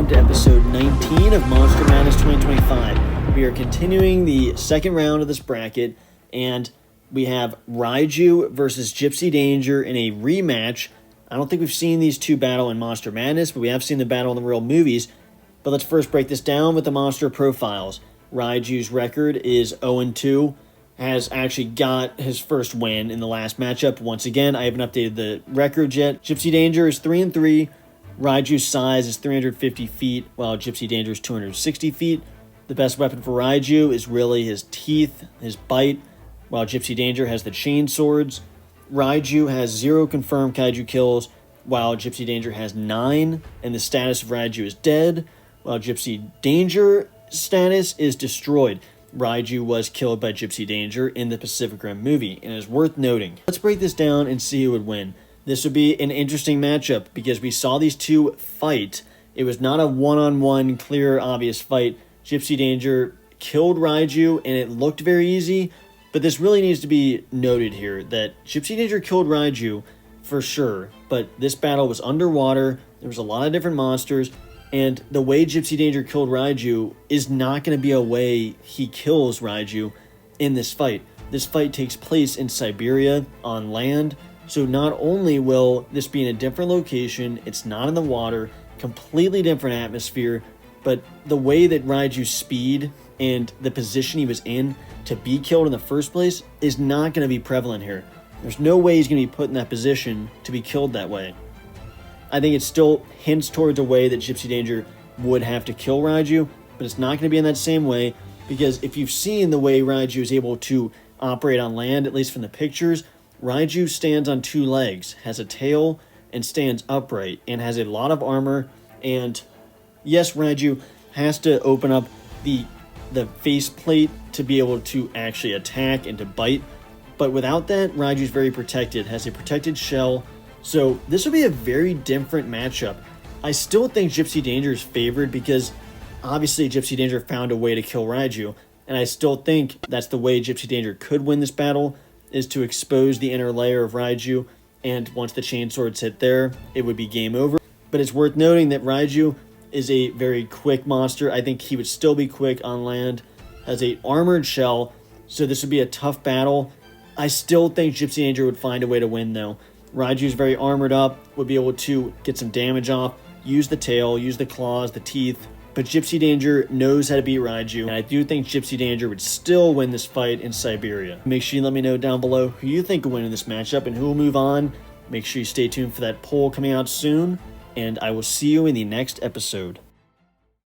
welcome to episode 19 of Monster Madness 2025. We are continuing the second round of this bracket, and we have Raiju versus Gipsy Danger in a rematch. I don't think we've seen these two battle in Monster Madness, but we have seen the battle in the real movies. But let's first break this down with the monster profiles. Raiju's record is 0-2, has actually got his first win in the last matchup. Once again, I haven't updated the records yet. Gipsy Danger is 3-3. Raiju's size is 350 feet, while Gipsy Danger is 260 feet. The best weapon for Raiju is really his teeth, his bite, while Gipsy Danger has the chain swords. Raiju has 0 confirmed kaiju kills, while Gipsy Danger has 9, and the status of Raiju is dead, while Gipsy Danger status is destroyed. Raiju was killed by Gipsy Danger in the Pacific Rim movie, and is worth noting. Let's break this down and see who would win. This would be an interesting matchup because we saw these two fight. It was not a one-on-one, clear, obvious fight. Gipsy Danger killed Raiju, and it looked very easy, but this really needs to be noted here that Gipsy Danger killed Raiju for sure, but this battle was underwater. There was a lot of different monsters, and the way Gipsy Danger killed Raiju is not going to be a way he kills Raiju in this fight. This fight takes place in Siberia on land, so not only will this be in a different location, it's not in the water, completely different atmosphere, but the way that Raiju's speed and the position he was in to be killed in the first place is not going to be prevalent here. There's no way he's going to be put in that position to be killed that way. I think it still hints towards a way that Gipsy Danger would have to kill Raiju, but it's not going to be in that same way, because if you've seen the way Raiju is able to operate on land, at least from the pictures, Raiju stands on 2 legs, has a tail, and stands upright, and has a lot of armor. And yes, Raiju has to open up the faceplate to be able to actually attack and to bite, but without that, Raiju's very protected, has a protected shell, so this would be a very different matchup. I still think Gipsy Danger is favored because obviously Gipsy Danger found a way to kill Raiju, and I still think that's the way Gipsy Danger could win this battle, is to expose the inner layer of Raiju, and once the chain swords hit there, it would be game over. But it's worth noting that Raiju is a very quick monster. I think he would still be quick on land, has a armored shell, so this would be a tough battle. I still think Gipsy Danger would find a way to win though. Raiju is very armored up, would be able to get some damage off, use the tail, use the claws, the teeth, but Gipsy Danger knows how to beat Raiju, and I do think Gipsy Danger would still win this fight in Siberia. Make sure you let me know down below who you think will win in this matchup and who will move on. Make sure you stay tuned for that poll coming out soon, and I will see you in the next episode.